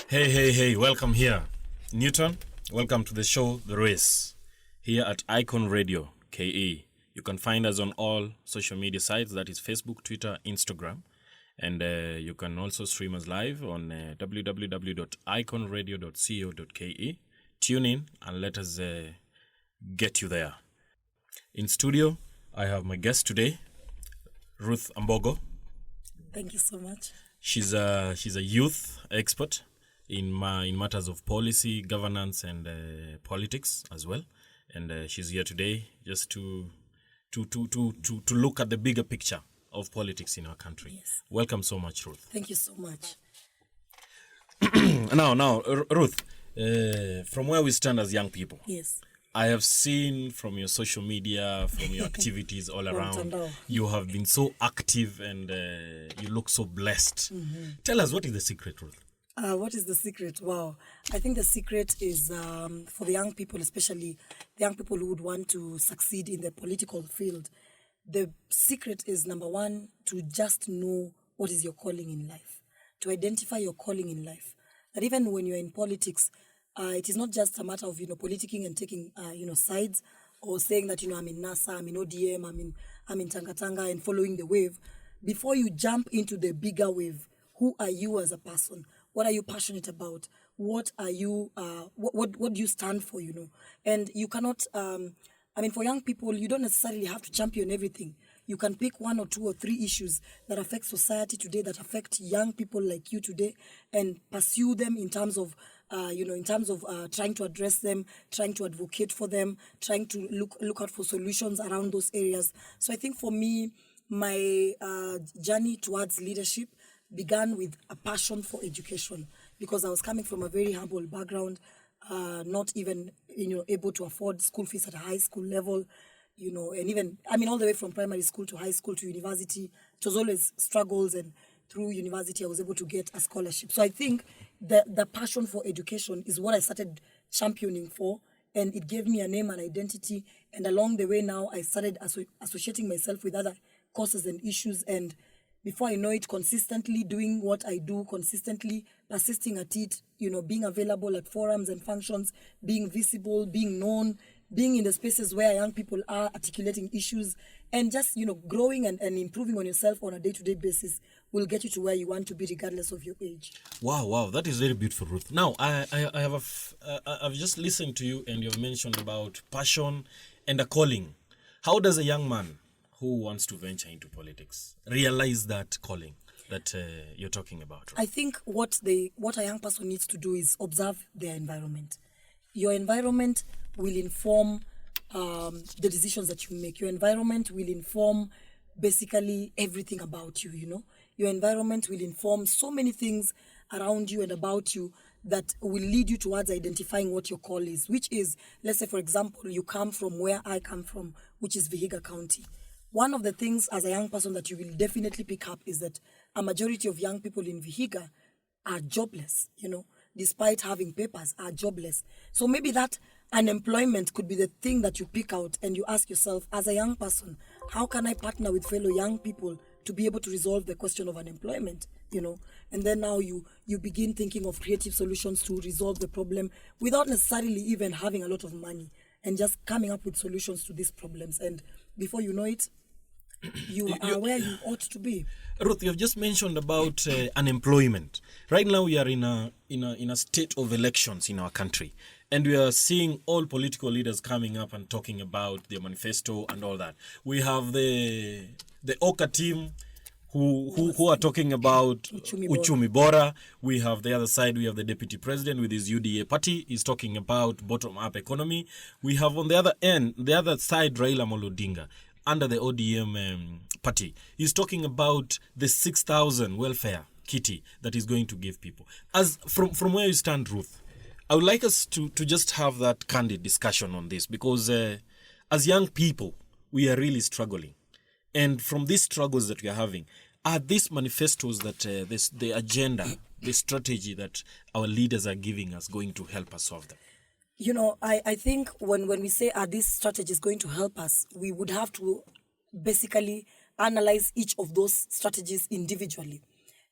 Hey, welcome here. Newton, welcome to the show, The Race, here at Icon Radio, KE. You can find us on all social media sites, that is Facebook, Twitter, Instagram. And you can also stream us live on www.iconradio.co.ke. Tune in and let us get you there. In studio, I have my guest today, Ruth Ambogo. Thank you so much. She's a youth expert in matters of policy, governance, and politics as well. And she's here today just to look at the bigger picture of politics in our country. Yes. Welcome so much, Ruth. Thank you so much. Now, Ruth, from where we stand as young people, Yes. I have seen from your social media, from your activities all around, you have been so active and you look so blessed. Mm-hmm. Tell us, what is the secret, Ruth? What is the secret? Wow. I think the secret is for the young people, especially the young people who would want to succeed in the political field. The secret is, number one, to just know what is your calling in life, to identify your calling in life. That even when you're in politics, it is not just a matter of, politicking and taking, sides, or saying that, I'm in NASA, I'm in ODM, I'm in Tanga and following the wave. Before you jump into the bigger wave, who are you as a person? What are you passionate about? What are you, what do you stand for, And you cannot, for young people, you don't necessarily have to champion everything. You can pick one or two or three issues that affect society today, that affect young people like you today, and pursue them in terms of, trying to address them, trying to advocate for them, trying to look out for solutions around those areas. So I think for me, my journey towards leadership began with a passion for education, because I was coming from a very humble background, not even, able to afford school fees at a high school level, and even, all the way from primary school to high school to university. It was always struggles, and through university, I was able to get a scholarship. So I think the passion for education is what I started championing for, and it gave me a name and identity. And along the way now, I started associating myself with other causes and issues, and before I know it, consistently doing what I do, consistently persisting at it, being available at forums and functions, being visible, being known, being in the spaces where young people are articulating issues, and just, growing and improving on yourself on a day-to-day basis will get you to where you want to be regardless of your age. Wow, that is very beautiful, Ruth. Now, I've just listened to you, and you've mentioned about passion and a calling. How does a young man who wants to venture into politics realize that calling that you're talking about? Right? I think what a young person needs to do is observe their environment. Your environment will inform the decisions that you make. Your environment will inform basically everything about you, Your environment will inform so many things around you and about you that will lead you towards identifying what your call is, which is, let's say, for example, you come from where I come from, which is Vihiga County. One of the things as a young person that you will definitely pick up is that a majority of young people in Vihiga are jobless, despite having papers, are jobless. So maybe that unemployment could be the thing that you pick out, and you ask yourself, as a young person, how can I partner with fellow young people to be able to resolve the question of unemployment, And then now you begin thinking of creative solutions to resolve the problem without necessarily even having a lot of money, and just coming up with solutions to these problems. And before you know it, you are where you ought to be. Ruth, you have just mentioned about unemployment. Right now, we are in a state of elections in our country, and we are seeing all political leaders coming up and talking about their manifesto and all that. We have the Oka team who are talking about Uchumi Bora. We have the other side, we have the deputy president with his UDA party. He's talking about bottom-up economy. We have on the other end, the other side, Raila Odinga under the ODM party. He's talking about the 6,000 welfare kitty that he's going to give people. As from where you stand, Ruth, I would like us to just have that candid discussion on this, because as young people, we are really struggling. And from these struggles that we are having, are these manifestos that the agenda, the strategy that our leaders are giving us going to help us solve them? I think when we say, are these strategies going to help us, we would have to basically analyze each of those strategies individually.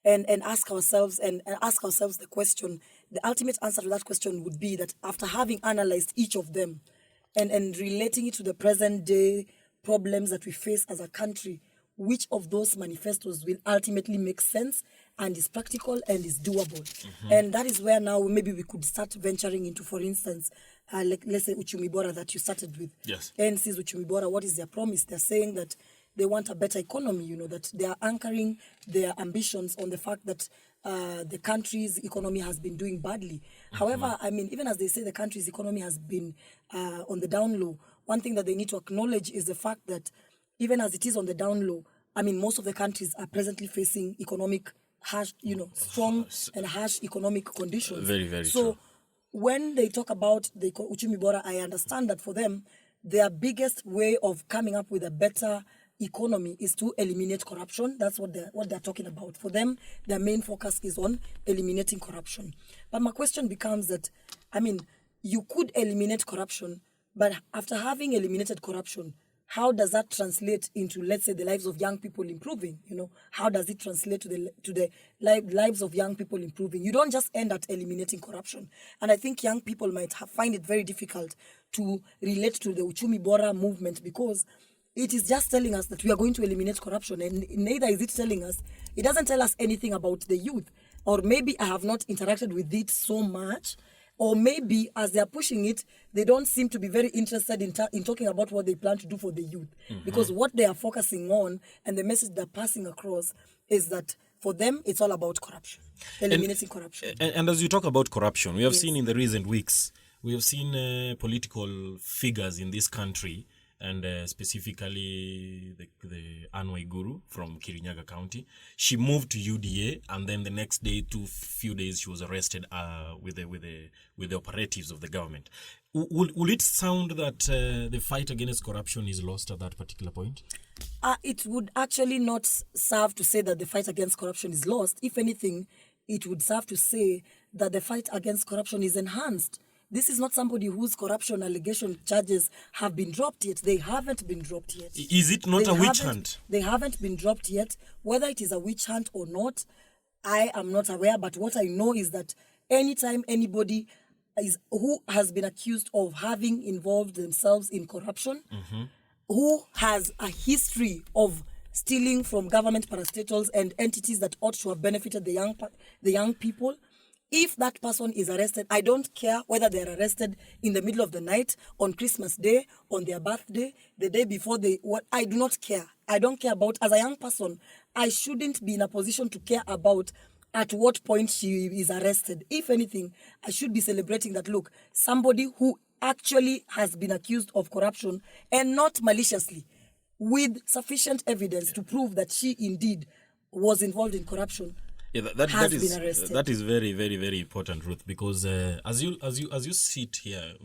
and ask ourselves the question. The ultimate answer to that question would be that after having analyzed each of them and relating it to the present day problems that we face as a country, which of those manifestos will ultimately make sense and is practical and is doable. And that is where now maybe we could start venturing into, for instance, like let's say Uchumi Bora that you started with. Yes. NC's Uchumi Bora, what is their promise? They're saying that they want a better economy, that they are anchoring their ambitions on the fact that the country's economy has been doing badly. However, I mean, even as they say the country's economy has been on the down low, one thing that they need to acknowledge is the fact that even as it is on the down low, I mean, most of the countries are presently facing economic harsh, strong and harsh economic conditions. Very, very so true. When they talk about the Uchumi Bora, I understand that for them, their biggest way of coming up with a better economy is to eliminate corruption. That's what they're talking about. For them, their main focus is on eliminating corruption. But my question becomes that, I mean, you could eliminate corruption, but after having eliminated corruption, how does that translate into, let's say, the lives of young people improving? How does it translate to the lives of young people improving? You don't just end at eliminating corruption. And I think young people might find it very difficult to relate to the Uchumi Bora movement because it is just telling us that we are going to eliminate corruption, and neither is it telling us, it doesn't tell us anything about the youth. Or maybe I have not interacted with it so much, or maybe as they are pushing it, they don't seem to be very interested in talking about what they plan to do for the youth. Because what they are focusing on and the message they're passing across is that for them, it's all about corruption, eliminating corruption. And as you talk about corruption, we have seen in the recent weeks, we have seen political figures in this country, and specifically the Anway Guru from Kirinyaga County. She moved to UDA, and then the next day, few days, she was arrested with the operatives of the government. Will it sound that the fight against corruption is lost at that particular point? It would actually not serve to say that the fight against corruption is lost. If anything, it would serve to say that the fight against corruption is enhanced. This is not somebody whose corruption allegation charges have been dropped yet. They haven't been dropped yet. Is it not a witch hunt? They haven't been dropped yet. Whether it is a witch hunt or not, I am not aware. But what I know is that anytime anybody who has been accused of having involved themselves in corruption, who has a history of stealing from government parastatals and entities that ought to have benefited the young people, if that person is arrested, I don't care whether they're arrested in the middle of the night, on Christmas Day, on their birthday, the day before I do not care. I don't care about, as a young person, I shouldn't be in a position to care about at what point she is arrested. If anything, I should be celebrating that, look, somebody who actually has been accused of corruption, and not maliciously, with sufficient evidence to prove that she indeed was involved in corruption, that is very, very, very important, Ruth, because as you sit here,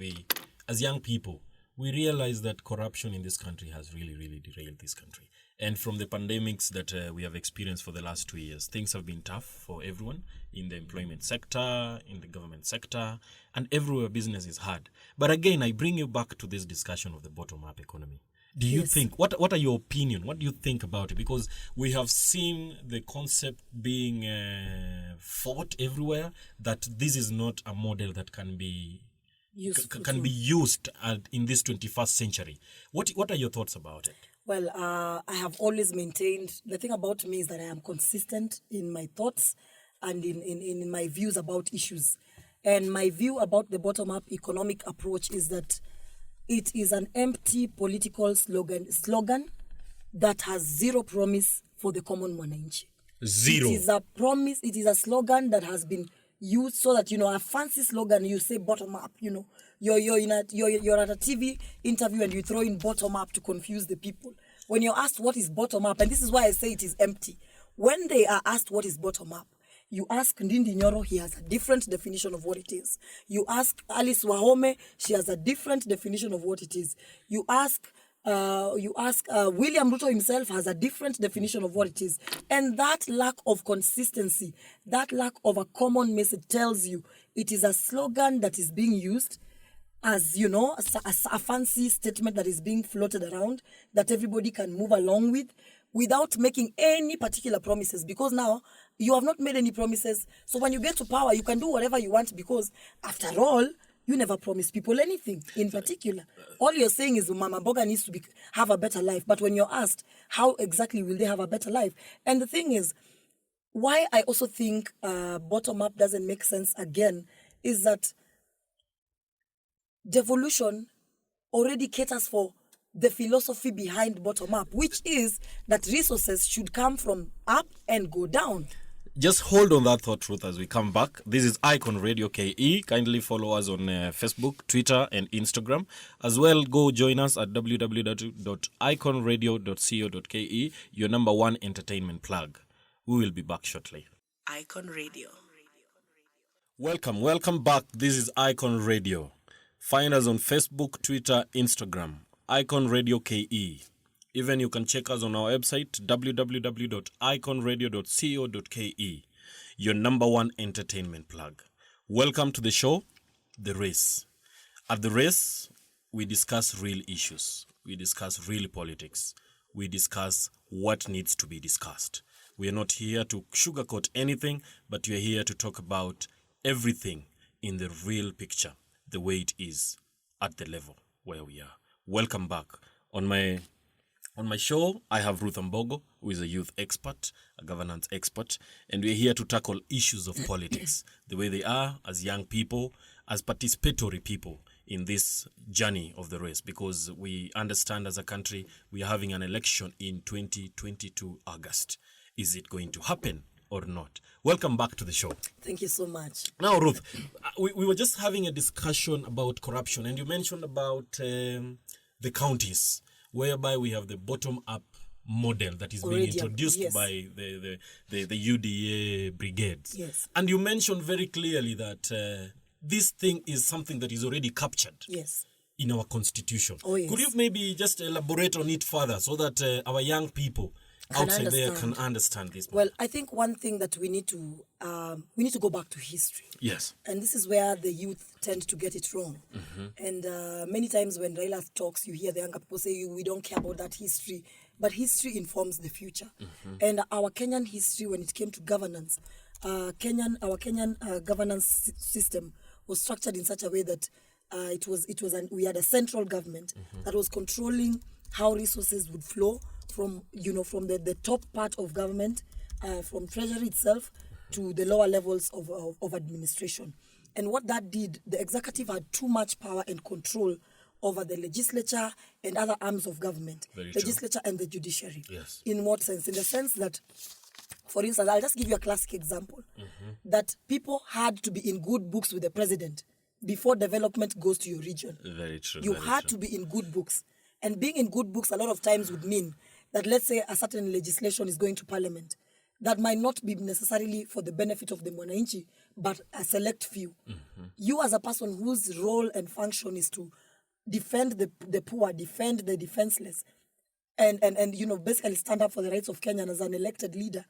as young people, we realize that corruption in this country has really, really derailed this country. And from the pandemics that we have experienced for the last 2 years, things have been tough for everyone in the employment sector, in the government sector, and everywhere business is hard. But again, I bring you back to this discussion of the bottom-up economy. Do you think, what are your opinion? What do you think about it? Because we have seen the concept being fought everywhere, that this is not a model that can be used in this 21st century. What are your thoughts about it? Well, I have always maintained, the thing about me is that I am consistent in my thoughts and in my views about issues. And my view about the bottom-up economic approach is that it is an empty political slogan that has zero promise for the common mwananchi. Zero. It is a promise, it is a slogan that has been used so that, a fancy slogan, you say bottom up, you're at a TV interview and you throw in bottom up to confuse the people. When you're asked what is bottom up, and this is why I say it is empty, when they are asked what is bottom up, you ask Ndindi Nyoro, he has a different definition of what it is. You ask Alice Wahome, she has a different definition of what it is. You ask William Ruto himself has a different definition of what it is. And that lack of consistency, that lack of a common message tells you it is a slogan that is being used as, a fancy statement that is being floated around that everybody can move along with without making any particular promises. Because now, You have not made any promises. So when you get to power, you can do whatever you want because, after all, you never promised people anything in particular. All you're saying is Mama Boga needs to have a better life. But when you're asked, how exactly will they have a better life? And the thing is, why I also think bottom-up doesn't make sense again is that devolution already caters for the philosophy behind bottom-up, which is that resources should come from up and go down. Just hold on that thought, Ruth, as we come back. This is Icon Radio KE. Kindly follow us on Facebook, Twitter, and Instagram. As well, go join us at www.iconradio.co.ke, your number one entertainment plug. We will be back shortly. Icon Radio. Welcome back. This is Icon Radio. Find us on Facebook, Twitter, Instagram. Icon Radio KE. Even you can check us on our website, www.iconradio.co.ke, your number one entertainment plug. Welcome to the show, The Race. At The Race, we discuss real issues. We discuss real politics. We discuss what needs to be discussed. We are not here to sugarcoat anything, but we are here to talk about everything in the real picture, the way it is at the level where we are. Welcome back. On my show, I have Ruth Ambogo, who is a youth expert, a governance expert, and we're here to tackle issues of politics, the way they are as young people, as participatory people in this journey of the race, because we understand as a country we are having an election in 2022 August. Is it going to happen or not? Welcome back to the show. Thank you so much. Now, Ruth, we were just having a discussion about corruption, and you mentioned about the counties, whereby we have the bottom-up model that is being introduced by the UDA brigades. Yes. And you mentioned very clearly that this thing is something that is already captured in our constitution. Oh, yes. Could you maybe just elaborate on it further so that our young people outside there can understand this? Well, I think one thing that we need to go back to history. Yes. And this is where the youth tend to get it wrong. Mm-hmm. And many times when Raila talks, you hear the younger people say, we don't care about that history. But history informs the future. Mm-hmm. And our Kenyan history, when it came to governance, our Kenyan governance system was structured in such a way that we had a central government that was controlling how resources would flow from the top part of government, from treasury itself to the lower levels of administration. And what that did, the executive had too much power and control over the legislature and other arms of government. Legislature and the judiciary. Yes. In what sense? In the sense that, for instance, I'll just give you a classic example, that people had to be in good books with the president before development goes to your region. Very true. You had to be in good books. And being in good books a lot of times would mean that, let's say, a certain legislation is going to parliament. That might not be necessarily for the benefit of the mwananchi, but a select few. Mm-hmm. You as a person whose role and function is to defend the poor, defend the defenseless, and basically stand up for the rights of Kenya as an elected leader.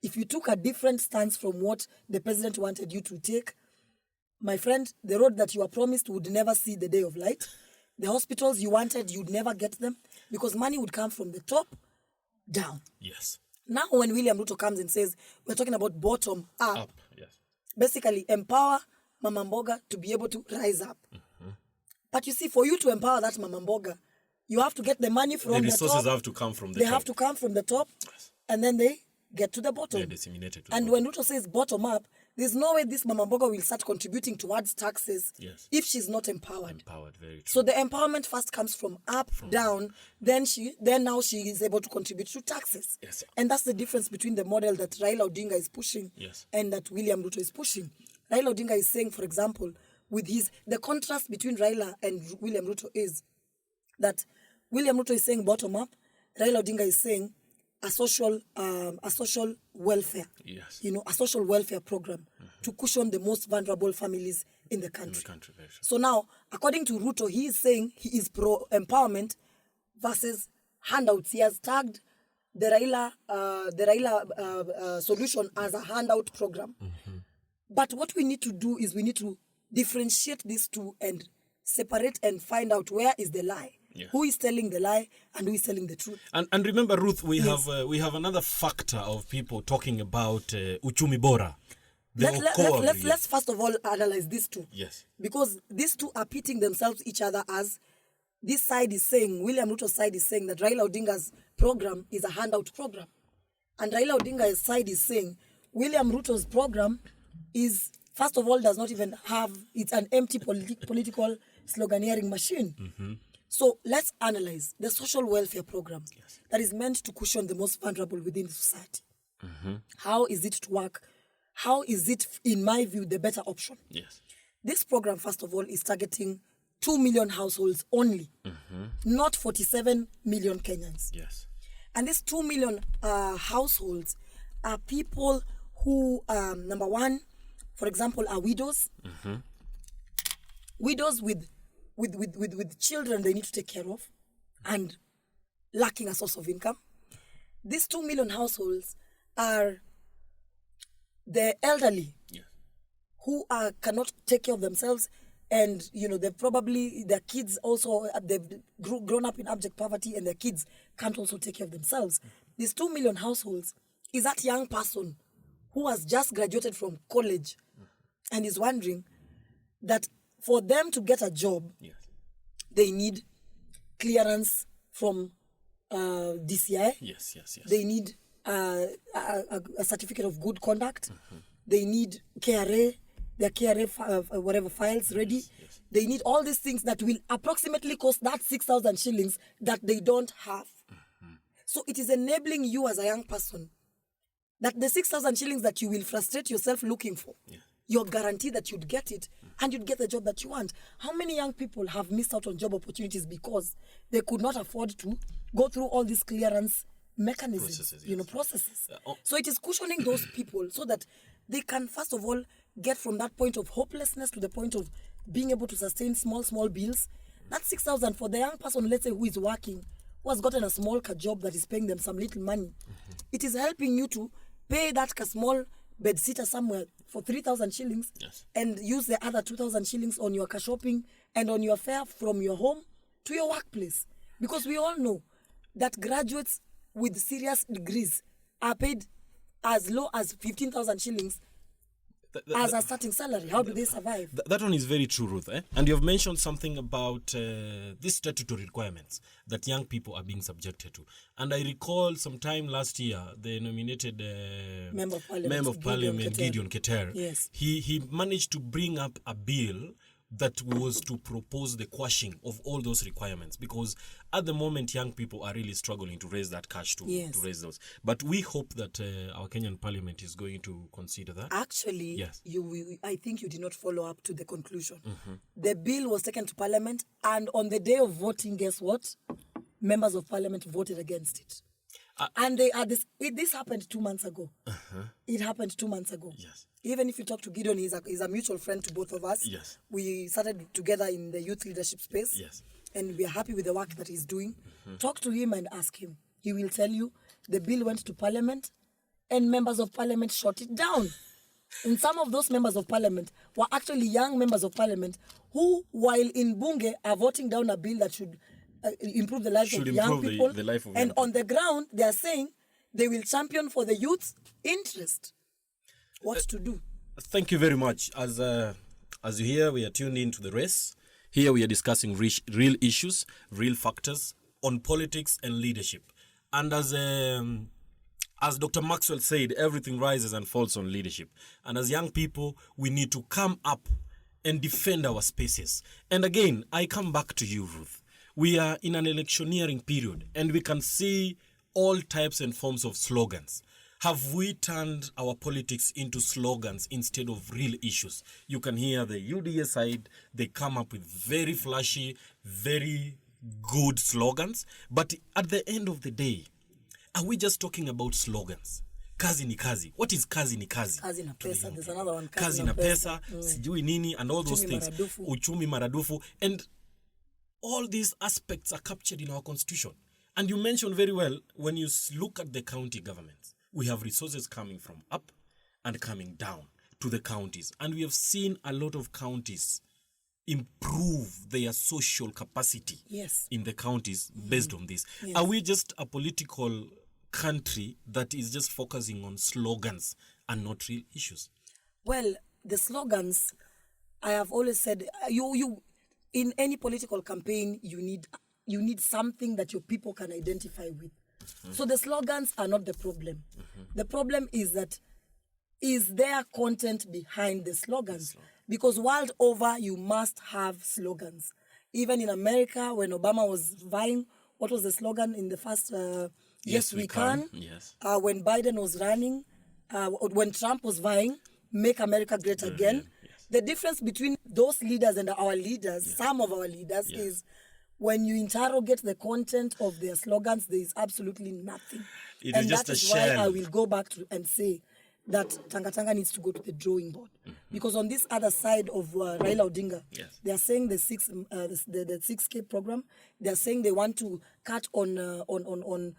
If you took a different stance from what the president wanted you to take, my friend, the road that you were promised would never see the day of light. The hospitals you wanted, you'd never get them because money would come from the top down. Yes. Now when William Ruto comes and says, we're talking about bottom up, yes. Basically empower Mama Mboga to be able to rise up. Mm-hmm. But you see, for you to empower that Mama Mboga, you have to get the money from the top. The resources have to come from the top. They have to come from the top, and then they get to the bottom. They're disseminated. And when Ruto says bottom up, there's no way this Mama Mboga will start contributing towards taxes if she's not empowered. Very true. So the empowerment first comes from up, down, then now she is able to contribute to taxes. Yes. And that's the difference between the model that Raila Odinga is pushing and that William Ruto is pushing. Raila Odinga is saying, for example, the contrast between Raila and William Ruto is that William Ruto is saying bottom up, Raila Odinga is saying a social welfare, a social welfare program to cushion the most vulnerable families in the country. So now, according to Ruto, he is saying he is pro-empowerment versus handouts. He has tagged the Raila solution as a handout program. Mm-hmm. But what we need to do is we need to differentiate these two and separate and find out where is the lie. Yeah. Who is telling the lie and who is telling the truth? And remember, Ruth, we Yes. have another factor of people talking about uchumi bora. The Let's first of all analyze these two. Yes. Because these two are pitting themselves each other, as this side is saying, William Ruto's side is saying that Raila Odinga's program is a handout program. And Raila Odinga's side is saying William Ruto's program is, first of all, does not even have, it's an empty political sloganeering machine. So let's analyze the social welfare program that is meant to cushion the most vulnerable within the society. How is it to work? How is it, in my view, the better option? Yes. This program, first of all, is targeting 2 million households only, not 47 million Kenyans. Yes. And these 2 million households are people who, number one, for example, are widows. Widows with children they need to take care of and lacking a source of income. These 2 million households are the elderly who cannot take care of themselves, and they've probably, their kids also, they've grown up in abject poverty, and their kids can't also take care of themselves. These 2 million households is that young person who has just graduated from college and is wondering that for them to get a job, they need clearance from DCI. Yes. They need a certificate of good conduct. They need KRA, their KRA whatever files ready. Yes. They need all these things that will approximately cost that 6,000 shillings that they don't have. So it is enabling you as a young person that the 6,000 shillings that you will frustrate yourself looking for, you're guaranteed that you'd get it and you'd get the job that you want. How many young people have missed out on job opportunities because they could not afford to go through all these clearance mechanisms, processes? So it is cushioning those people so that they can, first of all, get from that point of hopelessness to the point of being able to sustain small bills. That's 6,000 for the young person, let's say, who is working, who has gotten a small job that is paying them some little money. It is helping you to pay that small bed sitter somewhere for 3,000 shillings and use the other 2,000 shillings on your car shopping and on your fare from your home to your workplace. Because we all know that graduates with serious degrees are paid as low as 15,000 shillings as a starting salary. How do they survive? That one is very true, Ruth. And you have mentioned something about these statutory requirements that young people are being subjected to. And I recall sometime last year, they nominated Member of Parliament Gideon Keter. Yes. He managed to bring up a bill that was to propose the quashing of all those requirements, because at the moment young people are really struggling to raise that cash to raise those. But we hope that our Kenyan Parliament is going to consider that. Actually, I think you did not follow up to the conclusion. The bill was taken to Parliament, and on the day of voting, guess what? Members of Parliament voted against it. And this happened 2 months ago. It happened 2 months ago. Yes. Even if you talk to Gideon, he's a mutual friend to both of us. Yes. We started together in the youth leadership space. Yes. And we are happy with the work that he's doing. Talk to him and ask him. He will tell you the bill went to Parliament and members of Parliament shot it down. And some of those members of Parliament were actually young members of Parliament who, while in Bunge, are voting down a bill that should improve the lives of young people. The life of and young on the ground, they are saying they will champion for the youth's interest. What to do? Thank you very much. As you hear, we are tuned into the race. Here we are discussing real issues, real factors on politics and leadership. And as Dr. Maxwell said, everything rises and falls on leadership. And as young people, we need to come up and defend our spaces. And again, I come back to you, Ruth. We are in an electioneering period, and we can see all types and forms of slogans. Have we turned our politics into slogans instead of real issues? You can hear the UDA side, they come up with very flashy, very good slogans. But at the end of the day, are we just talking about slogans? Kazi ni kazi. What is kazi ni kazi? Kazi na pesa. There's another one. Kazi na pesa, sijui nini, and all those things. Maradufu. Uchumi maradufu. And all these aspects are captured in our constitution. And you mentioned very well, when you look at the county governments, we have resources coming from up and coming down to the counties. And we have seen a lot of counties improve their social capacity Yes. in the counties based on this? Yes. Are we just a political country that is just focusing on slogans and not real issues? Well, the slogans, I have always said, you in any political campaign, you need something that your people can identify with. So the slogans are not the problem. The problem is that is there content behind the slogans? Because world over, you must have slogans. Even in America, when Obama was vying, what was the slogan in the first? Yes, we can. Yes. When Biden was running, when Trump was vying, make America great again. Yes. The difference between those leaders and our leaders, some of our leaders, is when you interrogate the content of their slogans, there is absolutely nothing. It And is just that a is why shell. I will go back to and say that Tanga needs to go to the drawing board. Because on this other side of Raila Odinga, they are saying the 6K program, they are saying they want to cut on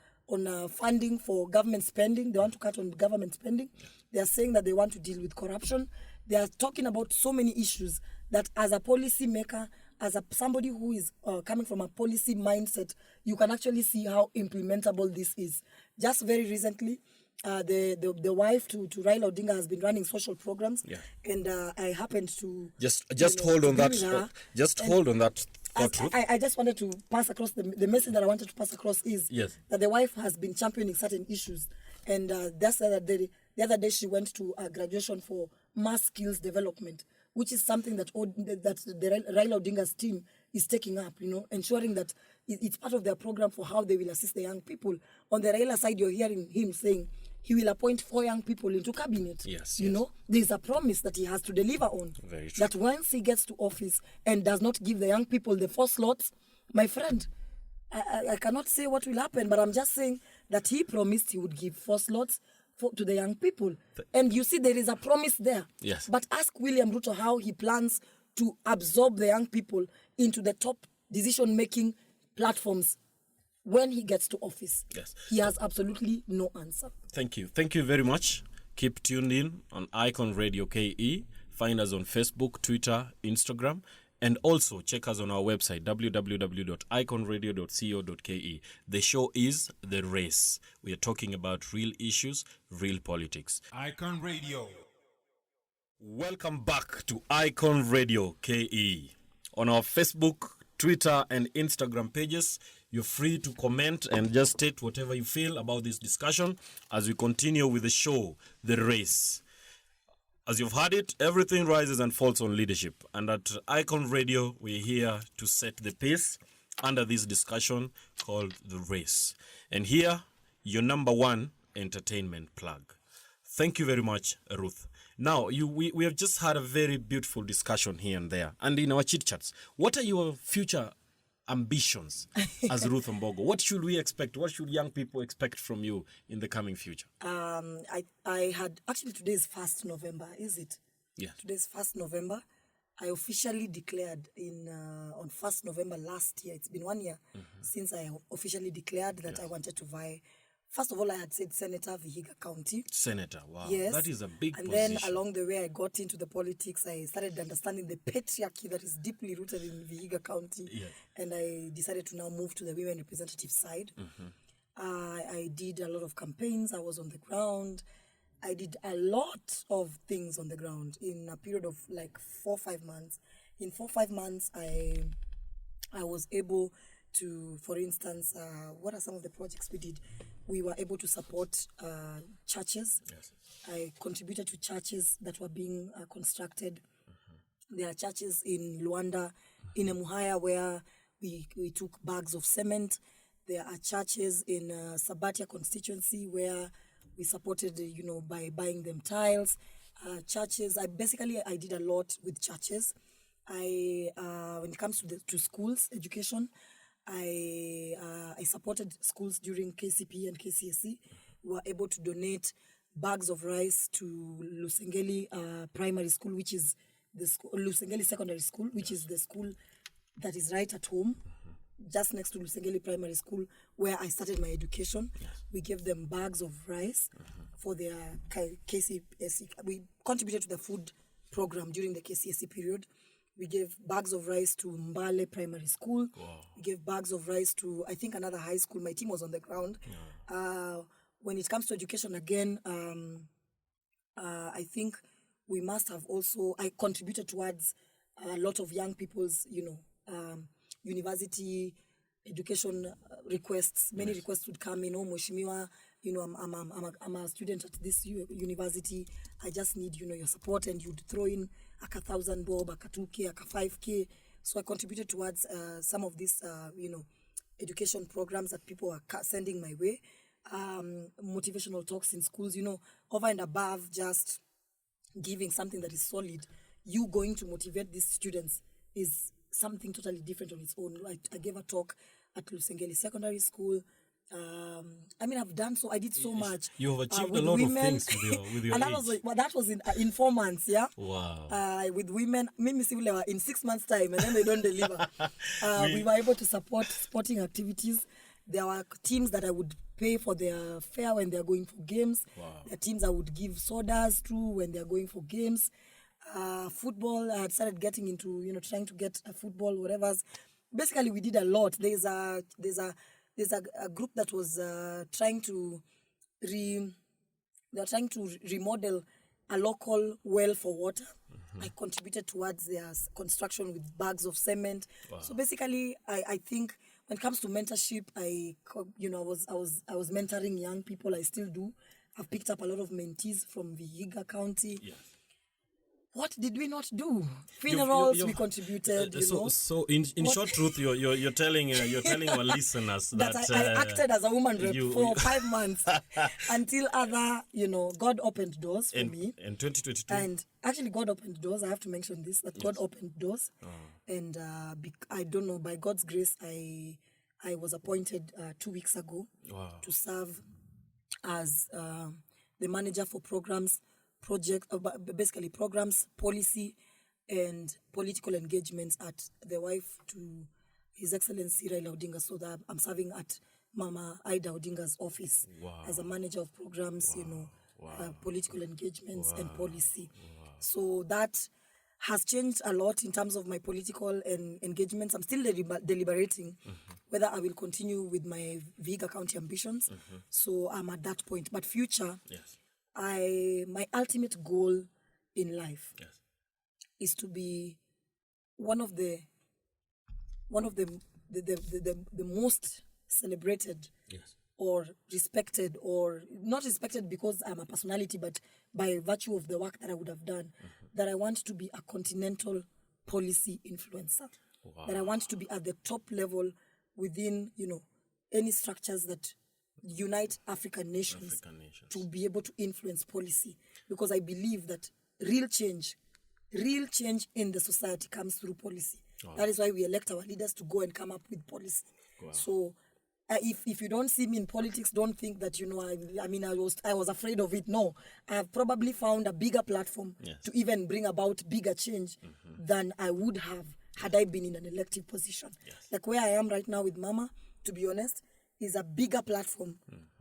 funding for government spending. They want to cut on government spending. They are saying that they want to deal with corruption. They are talking about so many issues that as a policy maker, as somebody who is coming from a policy mindset, you can actually see how implementable this is. Just very recently, the wife to Raila Odinga has been running social programs, and I happened to just hold on that. Just hold on that. I just wanted to pass across the message that I wanted to pass across is that the wife has been championing certain issues, and that's the other day she went to a graduation for mass skills development, which is something that the Raila Odinga's team is taking up, ensuring that it's part of their program for how they will assist the young people. On the Raila side, you're hearing him saying he will appoint 4 young people into cabinet. There's a promise that he has to deliver on. Very true. That once he gets to office and does not give the young people the 4 slots, my friend, I cannot say what will happen, but I'm just saying that he promised he would give 4 slots to the young people. And you see, there is a promise there. Yes. But ask William Ruto how he plans to absorb the young people into the top decision-making platforms when he gets to office. Yes. He has absolutely no answer. Thank you. Thank you very much. Keep tuned in on Icon Radio KE. Find us on Facebook, Twitter, Instagram. And also check us on our website, www.iconradio.co.ke. The show is The Race. We are talking about real issues, real politics. Icon Radio. Welcome back to Icon Radio KE. On our Facebook, Twitter, and Instagram pages, you're free to comment and just state whatever you feel about this discussion as we continue with the show, The Race. As you've heard it, everything rises and falls on leadership. And at Icon Radio, we're here to set the pace under this discussion called The Race. And here, your number one entertainment plug. Thank you very much, Ruth. Now, we have just had a very beautiful discussion here and there. And in our chit-chats, what are your future ambitions as Ruth Ambogo? What should we expect? What should young people expect from you in the coming future? I had, actually today is 1st November, is it? Yeah. Today is 1st November. I officially declared on 1st November last year, it's been 1 year since I officially declared that I wanted to vie. First of all, I had said Senator Vihiga County. Senator, wow. Yes. That is a big and position. And then along the way, I got into the politics. I started understanding the patriarchy that is deeply rooted in Vihiga County. Yes. And I decided to now move to the women representative side. I did a lot of campaigns. I was on the ground. I did a lot of things on the ground in a period of like 4 or 5 months. In 4 or 5 months, I was able to, for instance, what are some of the projects we did? We were able to support churches. Yes. I contributed to churches that were being constructed. There are churches in Luanda, in Emuhaya, where we took bags of cement. There are churches in Sabatia constituency where we supported, by buying them tiles. Churches, I did a lot with churches. When it comes to schools, education, I supported schools during KCP and KCSE. We were able to donate bags of rice to Lusengeli Primary School, which is the school, Lusengeli Secondary School, which is the school that is right at home, just next to Lusengeli Primary School, where I started my education. Yes. We gave them bags of rice for their KCSE. We contributed to the food program during the KCSE period. We gave bags of rice to Mbale Primary School. Wow. We gave bags of rice to, I think, another high school. My team was on the ground. When it comes to education again, I think we must have also, I contributed towards a lot of young people's, university education requests. Many requests would come in, Mheshimiwa, I'm a student at this university. I just need, your support, and you'd throw in a 1,000 bob, a 2K, a 5K. So I contributed towards some of these, education programs that people are sending my way. Motivational talks in schools, over and above just giving something that is solid. You going to motivate these students is something totally different on its own. I gave a talk at Lusengeli Secondary School. I've done so. I did so much. You have achieved a lot of things with your and that was in 4 months. Yeah. Wow. With women, in 6 months' time, and then they don't deliver. We were able to support sporting activities. There were teams that I would pay for their fare when they are going for games. Wow. There are teams I would give sodas to when they are going for games. Football, I had started getting into, trying to get a football, whatever. Basically, we did a lot. There's a group that was trying to remodel a local well for water. I contributed towards their construction with bags of cement. Wow. So basically, I think when it comes to mentorship, I was mentoring young people. I still do. I've picked up a lot of mentees from Vihiga County. Yes. What did we not do? Funerals, we contributed. So in short, Ruth, you're telling our listeners that I acted as a woman rep for 5 months until God opened doors for me. In 2022. And actually, God opened doors. I have to mention this, that God opened doors. And I don't know, by God's grace, I was appointed 2 weeks ago to serve as the manager for programs, basically programs, policy, and political engagements at the wife to His Excellency Ida Odinga. So that I'm serving at Mama Ida Odinga's office as a manager of programs, political engagements and policy. So that has changed a lot in terms of my political engagements. I'm still deliberating whether I will continue with my Vihiga County ambitions. So I'm at that point. But future, my ultimate goal in life is to be one of the most celebrated or respected, or not respected because I'm a personality, but by virtue of the work that I would have done, that I want to be a continental policy influencer. That I want to be at the top level within, any structures that unite African nations to be able to influence policy. Because I believe that real change in the society comes through policy. That is why we elect our leaders to go and come up with policy. So if you don't see me in politics, don't think that, I was afraid of it. No, I have probably found a bigger platform to even bring about bigger change than I would have had I been in an elective position. Like where I am right now with Mama, to be honest, is a bigger platform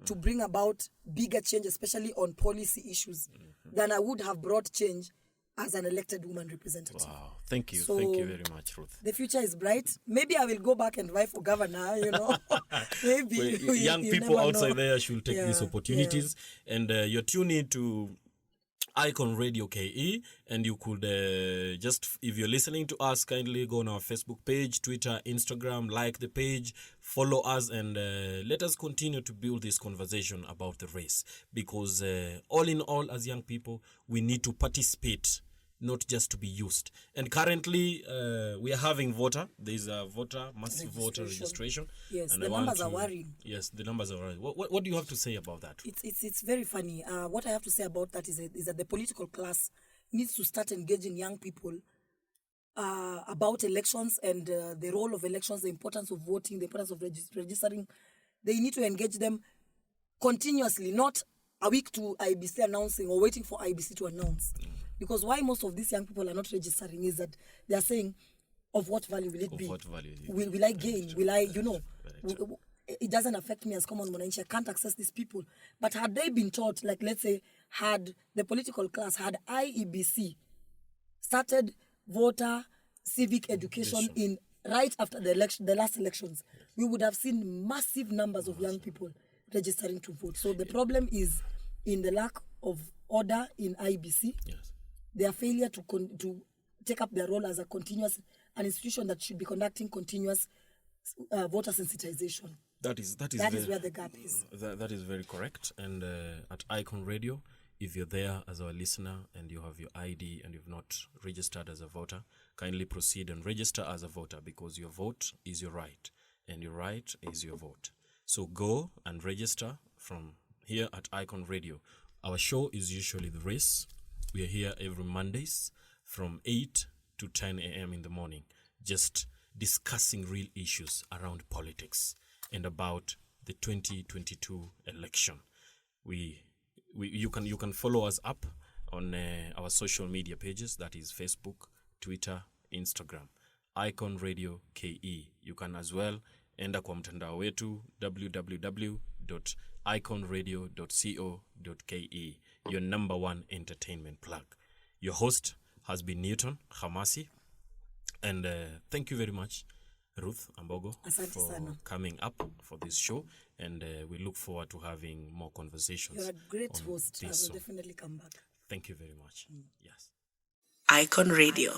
to bring about bigger change, especially on policy issues, than I would have brought change as an elected woman representative. Wow, thank you. Thank you very much, Ruth. The future is bright. Maybe I will go back and vie for governor, Maybe. Young people outside there should take these opportunities. And you're tuned in to Icon Radio KE, and you could just, if you're listening to us, kindly go on our Facebook page, Twitter, Instagram, like the page, follow us, and let us continue to build this conversation about the race, because all in all, as young people, we need to participate, not just to be used. And currently, we are having there's a massive voter registration. Yes, and the numbers are worrying. Yes, the numbers are worrying. What do you have to say about that? It's very funny. What I have to say about that is that the political class needs to start engaging young people about elections and the role of elections, the importance of voting, the importance of registering. They need to engage them continuously, not a week to IBC announcing or waiting for IBC to announce. Because why most of these young people are not registering is that they are saying, of what value will it be? What value will I gain? Will I, it doesn't affect me as common Mwananchi. I can't access these people. But had they been taught, like let's say, had the political class, had IEBC started voter civic education in right after the election, the last elections, we would have seen massive numbers of young people registering to vote. So the problem is in the lack of order in IBC, their failure to take up their role as an institution that should be conducting continuous voter sensitization. That is where the gap is. That is very correct. And at Icon Radio, if you're there as our listener and you have your ID and you've not registered as a voter, kindly proceed and register as a voter, because your vote is your right and your right is your vote. So go and register from here at Icon Radio. Our show is usually The Race. We are here every Mondays from 8 to 10 a.m. in the morning, just discussing real issues around politics and about the 2022 election. You can follow us up on our social media pages, that is Facebook, Twitter, Instagram, Icon Radio KE. You can as well enda kwa mtandao wetu www.iconradio.co.ke, your number one entertainment plug. Your host has been Newton Hamasi, and thank you very much, Ruth Ambogo, for coming up for this show, and we look forward to having more conversations. You're a great host. I will definitely come back. Thank you very much. Yes. Icon Radio.